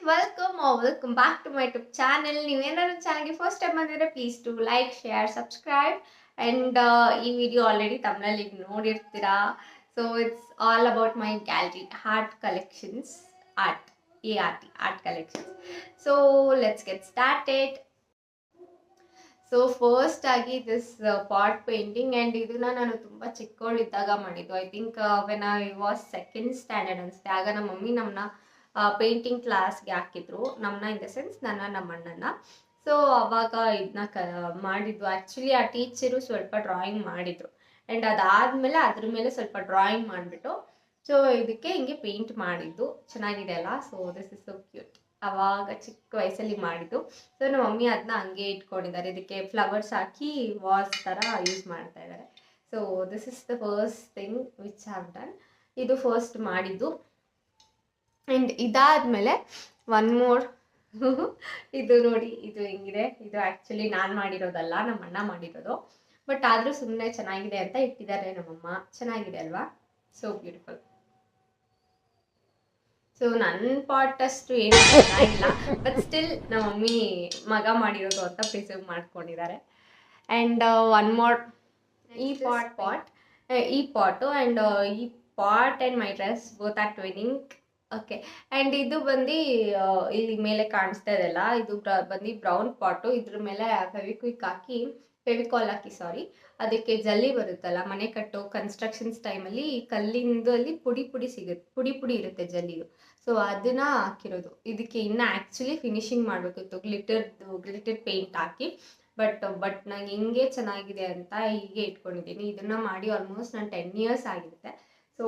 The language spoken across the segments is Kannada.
welcome back to my YouTube channel. ನೀವೇನಾದ್ರೂ ಚಾನಲ್ಗೆ ಫಸ್ಟ್ ಟೈಮ್ ಬಂದಿದ್ರೆ please to like share subscribe and ಈ ವಿಡಿಯೋ ಆಲ್ರೆಡಿ ತಮ್ಮಲ್ಲಿ ನೋಡಿರ್ತೀರಾ. So it's all about my gallery art collections, art collections. So let's get started. So first ಆಗಿ ದಿಸ್ ಪಾಟ್ ಪೇಂಟಿಂಗ್ ಆ್ಯಂಡ್ ಇದನ್ನ ನಾನು ತುಂಬ ಚಿಕ್ಕವಳಿದ್ದಾಗ ಮಾಡಿದ್ದು. I think when I was second standard ಅನಿಸುತ್ತೆ. ಆಗ ನಮ್ಮ ಮಮ್ಮಿ ನಮ್ಮನ್ನ ಪೇಂಟಿಂಗ್ ಕ್ಲಾಸ್ಗೆ ಹಾಕಿದ್ರು, ನಮ್ಮನ್ನ ಇನ್ ದ ಸೆನ್ಸ್ ನಮ್ಮ ಅಣ್ಣನ. ಸೊ ಅವಾಗ ಇದನ್ನ ಮಾಡಿದ್ದು. ಆ್ಯಕ್ಚುಲಿ ಆ ಟೀಚರು ಸ್ವಲ್ಪ ಡ್ರಾಯಿಂಗ್ ಮಾಡಿದ್ರು ಆ್ಯಂಡ್ ಅದಾದಮೇಲೆ ಅದ್ರ ಮೇಲೆ ಸ್ವಲ್ಪ ಡ್ರಾಯಿಂಗ್ ಮಾಡಿಬಿಟ್ಟು ಸೊ ಇದಕ್ಕೆ ಹಿಂಗೆ ಪೇಂಟ್ ಮಾಡಿದ್ದು. ಚೆನ್ನಾಗಿದೆ ಅಲ್ಲ. So this is so cute. ಅವಾಗ ಚಿಕ್ಕ ವಯಸ್ಸಲ್ಲಿ ಮಾಡಿದ್ದು. ಸೊ ನಮ್ಮ ಮಮ್ಮಿ ಅದನ್ನ ಹಂಗೆ ಇಟ್ಕೊಂಡಿದ್ದಾರೆ. ಇದಕ್ಕೆ ಫ್ಲವರ್ಸ್ ಹಾಕಿ ವಾಸ್ ಥರ ಯೂಸ್ ಮಾಡ್ತಾ ಇದ್ದಾರೆ. So this is the first thing which have done. ಇದು ಫಸ್ಟ್ ಮಾಡಿದ್ದು. ಆ್ಯಂಡ್ ಇದಾದಮೇಲೆ ಒನ್ ಮೋರ್ ಇದು ನೋಡಿ, ಇದು ಹೆಂಗಿದೆ. ಇದು ಆ್ಯಕ್ಚುಲಿ ನಾನು ಮಾಡಿರೋದಲ್ಲ, ನಮ್ಮ ಅಣ್ಣ ಮಾಡಿರೋದು. ಬಟ್ ಆದರೂ ಸುಮ್ಮನೆ ಚೆನ್ನಾಗಿದೆ ಅಂತ ಇಟ್ಟಿದ್ದಾರೆ ನಮ್ಮಮ್ಮ. ಚೆನ್ನಾಗಿದೆ ಅಲ್ವಾ? So beautiful. ಸೊ ನನ್ನ ಪಾಟ್ ಅಷ್ಟು ಏನು ಇಲ್ಲ, ಬಟ್ ಸ್ಟಿಲ್ ನಮ್ಮ ಮಮ್ಮಿ ಮಗ ಮಾಡಿರೋದು ಅಂತ ಪ್ರಿಸರ್ವ್ ಮಾಡ್ಕೊಂಡಿದ್ದಾರೆ. ಆ್ಯಂಡ್ ಒನ್ ಮೋರ್ ಈ ಪಾಟು ಆ್ಯಂಡ್ ಈ pot and my dress both are twinning. Okay. And ಇದು ಬಂದು ಇಲ್ಲಿ ಮೇಲೆ ಕಾಣಿಸ್ತಾ ಇದೆಲ್ಲ, ಇದು ಬಂದು ಬ್ರೌನ್ ಪಾಟು. ಇದ್ರ ಮೇಲೆ ಫೆವಿಕಾಲ್ ಹಾಕಿ ಅದಕ್ಕೆ ಜಲ್ಲಿ ಬರುತ್ತಲ್ಲ, ಮನೆ ಕಟ್ಟೋ ಕನ್ಸ್ಟ್ರಕ್ಷನ್ಸ್ ಟೈಮಲ್ಲಿ ಕಲ್ಲಿಂದಲ್ಲಿ ಪುಡಿ ಸಿಗುತ್ತೆ, ಪುಡಿ ಇರುತ್ತೆ ಜಲ್ಲಿದು. ಸೊ ಅದನ್ನ ಹಾಕಿರೋದು. ಇದಕ್ಕೆ ಇನ್ನು ಆ್ಯಕ್ಚುಲಿ ಫಿನಿಶಿಂಗ್ ಮಾಡಬೇಕಿತ್ತು ಗ್ಲಿಟರ್ ಪೇಂಟ್ ಹಾಕಿ. ಬಟ್ ನಂಗೆ ಹಿಂಗೆ ಚೆನ್ನಾಗಿದೆ ಅಂತ ಹೀಗೆ ಇಟ್ಕೊಂಡಿದ್ದೀನಿ. ಇದನ್ನು ಮಾಡಿ ಆಲ್ಮೋಸ್ಟ್ ನಾನು 10 years ಆಗಿರುತ್ತೆ. ಸೊ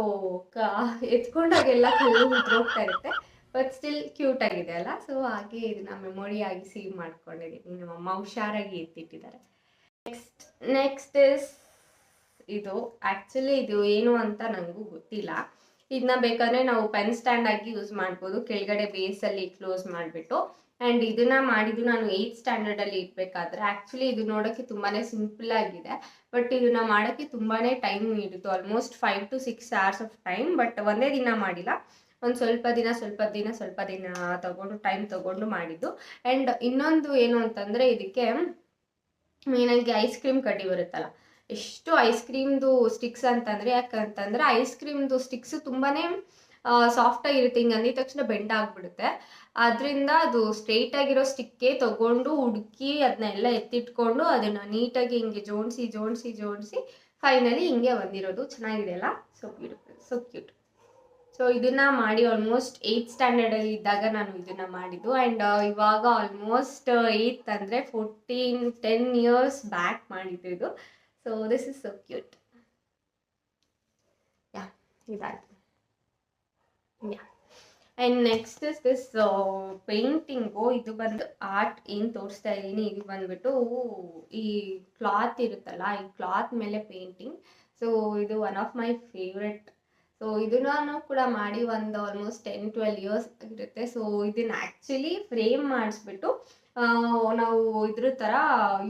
ಎತ್ಕೊಂಡಾಗೆಲ್ಲ ಕಲ್ಲು ಹೋಗ್ತಾ ಇರುತ್ತೆ, ಬಟ್ ಸ್ಟಿಲ್ ಕ್ಯೂಟ್ ಆಗಿದೆ ಅಲ್ಲ. ಸೊ ಹಾಗೆ ಇದನ್ನ ಮೆಮೊರಿ ಆಗಿ ಸೇವ್ ಮಾಡ್ಕೊಂಡಿದ್ದೀನಿ. ನಮ್ಮಮ್ಮ ಹುಷಾರಾಗಿ ಎತ್ತಿಟ್ಟಿದ್ದಾರೆ. ನೆಕ್ಸ್ಟ್ ಇಸ್ ಇದು. ಆ್ಯಕ್ಚುಲಿ ಇದು ಏನು ಅಂತ ನನಗೂ ಗೊತ್ತಿಲ್ಲ. ಇದನ್ನ ಬೇಕಾದ್ರೆ ನಾವು ಪೆನ್ ಸ್ಟ್ಯಾಂಡ್ ಆಗಿ ಯೂಸ್ ಮಾಡ್ಬೋದು, ಕೆಳಗಡೆ ಬೇಸಲ್ಲಿ ಕ್ಲೋಸ್ ಮಾಡಿಬಿಟ್ಟು. ಆ್ಯಂಡ್ ಇದನ್ನ ಮಾಡಿದ್ದು ನಾನು 8th ಸ್ಟ್ಯಾಂಡರ್ಡಲ್ಲಿ ಇರಬೇಕಾದ್ರೆ. ಆ್ಯಕ್ಚುಲಿ ಇದು ನೋಡೋಕ್ಕೆ ತುಂಬಾ ಸಿಂಪಲ್ ಆಗಿದೆ, ಬಟ್ ಇದನ್ನ ಮಾಡೋಕ್ಕೆ ತುಂಬಾ ಟೈಮ್ ಹಿಡಿತು. Almost 5 to 6 hours of time. But ಒಂದೇ ದಿನ ಮಾಡಿಲ್ಲ, ಒಂದು ಸ್ವಲ್ಪ ದಿನ ಟೈಮ್ ತಗೊಂಡು ಮಾಡಿದ್ದು. ಆ್ಯಂಡ್ ಇನ್ನೊಂದು ಏನು ಅಂತಂದರೆ, ಇದಕ್ಕೆ ಮೇನಾಗಿ ಐಸ್ ಕ್ರೀಮ್ ಕಡ್ಡಿ ಬರುತ್ತಲ್ಲ, ಎಷ್ಟು ಐಸ್ ಕ್ರೀಮ್ದು ಸ್ಟಿಕ್ಸ್ ಅಂತಂದರೆ, ಯಾಕಂತಂದರೆ ಐಸ್ ಕ್ರೀಮ್ದು ಸ್ಟಿಕ್ಸು ತುಂಬಾ ಸಾಫ್ಟಾಗಿರುತ್ತೆ. ಹಿಂಗೆ ಅಂದಿದ ತಕ್ಷಣ ಬೆಂಡ್ ಆಗಿಬಿಡುತ್ತೆ. ಅದರಿಂದ ಅದು ಸ್ಟ್ರೈಟ್ ಆಗಿರೋ ಸ್ಟಿಕ್ಕೇ ತೊಗೊಂಡು ಹುಡುಕಿ ಅದನ್ನೆಲ್ಲ ಎತ್ತಿಟ್ಕೊಂಡು ಅದನ್ನು ನೀಟಾಗಿ ಹಿಂಗೆ ಜೋಡಿಸಿ ಫೈನಲಿ ಹಿಂಗೆ ಬಂದಿರೋದು. ಚೆನ್ನಾಗಿದೆ ಅಲ್ಲ? So beautiful, so cute. So ಇದನ್ನು ಮಾಡಿ ಆಲ್ಮೋಸ್ಟ್ 8th ಸ್ಟ್ಯಾಂಡರ್ಡಲ್ಲಿ ಇದ್ದಾಗ ನಾನು ಇದನ್ನು ಮಾಡಿದ್ದು. ಆ್ಯಂಡ್ ಇವಾಗ ಆಲ್ಮೋಸ್ಟ್ 8th ಅಂದರೆ 10 years ಬ್ಯಾಕ್ ಮಾಡಿದ್ದು ಇದು. So this is so cute. ಇದಾಯಿತು. And next is this painting. ಇದು ಬಂದು ಆರ್ಟ್ ಏನು ತೋರಿಸ್ತಾ ಇದ್ದೀನಿ, ಇದು ಬಂದ್ಬಿಟ್ಟು ಈ ಕ್ಲಾತ್ ಇರುತ್ತಲ್ಲ, ಈ ಕ್ಲಾತ್ ಮೇಲೆ ಪೇಂಟಿಂಗ್. ಸೊ ಇದು one of my favourite. So ಇದನ್ನು ಕೂಡ ಮಾಡಿ ಒಂದು ಆಲ್ಮೋಸ್ಟ್ 10-12 years ಆಗಿರುತ್ತೆ. ಸೊ ಇದನ್ನು ಆ್ಯಕ್ಚುಲಿ ಫ್ರೇಮ್ ಮಾಡಿಸ್ಬಿಟ್ಟು ನಾವು ಇದ್ರ ಥರ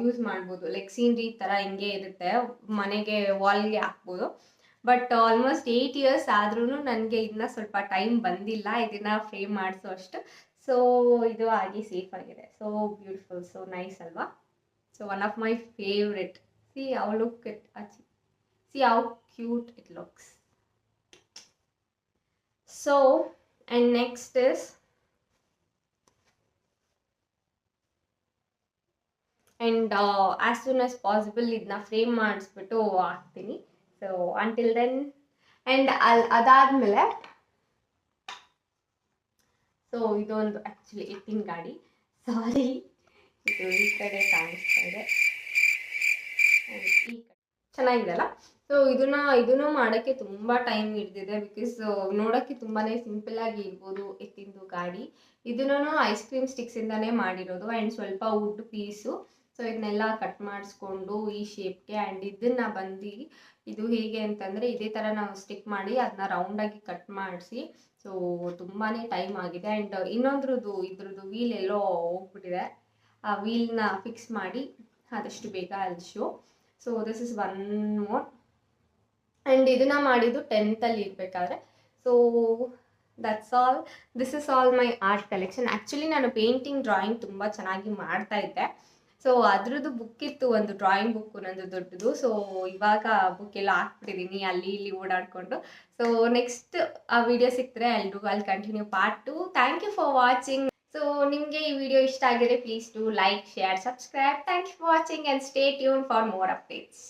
ಯೂಸ್ ಮಾಡ್ಬೋದು. ಲೈಕ್ ಸೀನ್ರಿ ಥರ ಹಿಂಗೆ ಇರುತ್ತೆ, ಮನೆಗೆ ವಾಲ್ಗೆ ಹಾಕ್ಬೋದು. ಬಟ್ ಆಲ್ಮೋಸ್ಟ್ 8 years ಆದ್ರೂ ನನಗೆ ಇದನ್ನ ಸ್ವಲ್ಪ ಟೈಮ್ ಬಂದಿಲ್ಲ ಇದನ್ನು ಫ್ರೇಮ್ ಮಾಡಿಸೋ ಅಷ್ಟು. ಸೊ ಇದು ಆಗಿ ಸೇಫ್ ಆಗಿದೆ. ಸೊ ಬ್ಯೂಟಿಫುಲ್, ಸೊ ನೈಸ್ ಅಲ್ವಾ? So one of my favourite. C how look it, C how cute it looks. So and next is and as soon as possible ಇದನ್ನ ಫ್ರೇಮ್ ಮಾಡಿಸ್ಬಿಟ್ಟು ಹಾಕ್ತೀನಿ. ಸೊ ಅಂಟಿಲ್ ದೆನ್ ಆ್ಯಂಡ್ ಅದಾದಮೇಲೆ ಸೊ ಇದೊಂದು ಆ್ಯಕ್ಚುಲಿ ಎತ್ತಿನ ಗಾಡಿ, ಸಾರಿ ಇದು ಈ ಕಡೆ ಕಾಣಿಸ್ತಾ ಇದೆ, ಈ ಕಡೆ ಚೆನ್ನಾಗಿದೆ ಅಲ್ಲ? ಸೊ ಇದನ್ನು ಮಾಡೋಕ್ಕೆ ತುಂಬ ಟೈಮ್ ಹಿಡಿದಿದೆ. ಬಿಕಾಸ್ ನೋಡೋಕ್ಕೆ ತುಂಬಾ ಸಿಂಪಲ್ಲಾಗಿ ಇರ್ಬೋದು ಎತ್ತಿಂದು ಗಾಡಿ. ಇದನ್ನು ಐಸ್ ಕ್ರೀಮ್ ಸ್ಟಿಕ್ಸಿಂದನೇ ಮಾಡಿರೋದು ಆ್ಯಂಡ್ ಸ್ವಲ್ಪ ವುಡ್ ಪೀಸು. ಸೊ ಇದನ್ನೆಲ್ಲ ಕಟ್ ಮಾಡಿಸ್ಕೊಂಡು ಈ ಶೇಪ್ಗೆ. ಆ್ಯಂಡ್ ಇದನ್ನು ಬಂದು ಇದು ಹೇಗೆ ಅಂತಂದರೆ, ಇದೇ ಥರ ನಾವು ಸ್ಟಿಕ್ ಮಾಡಿ ಅದನ್ನ ರೌಂಡಾಗಿ ಕಟ್ ಮಾಡಿಸಿ. ಸೊ ತುಂಬಾ ಟೈಮ್ ಆಗಿದೆ. ಆ್ಯಂಡ್ ಇದ್ರದ್ದು ವೀಲ್ ಎಲ್ಲೋ ಹೋಗ್ಬಿಟ್ಟಿದೆ. ಆ ವೀಲ್ನ ಫಿಕ್ಸ್ ಮಾಡಿ ಆದಷ್ಟು ಬೇಗ ಅಲ್ಲಿ show. So this is one more. And ಇದನ್ನು ಮಾಡಿದ್ದು 10th ಇರಬೇಕಾದ್ರೆ. So that's all. This is all my art collection. Actually ನಾನು ಪೇಂಟಿಂಗ್ ಡ್ರಾಯಿಂಗ್ ತುಂಬ ಚೆನ್ನಾಗಿ ಮಾಡ್ತಾ ಇದ್ದೆ. ಸೊ ಅದ್ರದ್ದು ಬುಕ್ ಇತ್ತು, ಒಂದು ಡ್ರಾಯಿಂಗ್ ಬುಕ್ಕು ನಂದು ದೊಡ್ಡದು. ಸೊ ಇವಾಗ ಬುಕ್ ಎಲ್ಲ ಹಾಕ್ಬಿಟ್ಟಿದ್ದೀನಿ ಅಲ್ಲಿ ಇಲ್ಲಿ ಓಡಾಡಿಕೊಂಡು. ಸೊ ನೆಕ್ಸ್ಟ್ ಆ ವಿಡಿಯೋ ಸಿಕ್ಕಿದ್ರೆ ಅಲ್ಲಿ continue part 2. Thank you for watching. So ನಿಮಗೆ ಈ ವಿಡಿಯೋ ಇಷ್ಟ ಆಗಿದ್ರೆ please do like, share, subscribe. Thank you for watching and stay tune for more updates.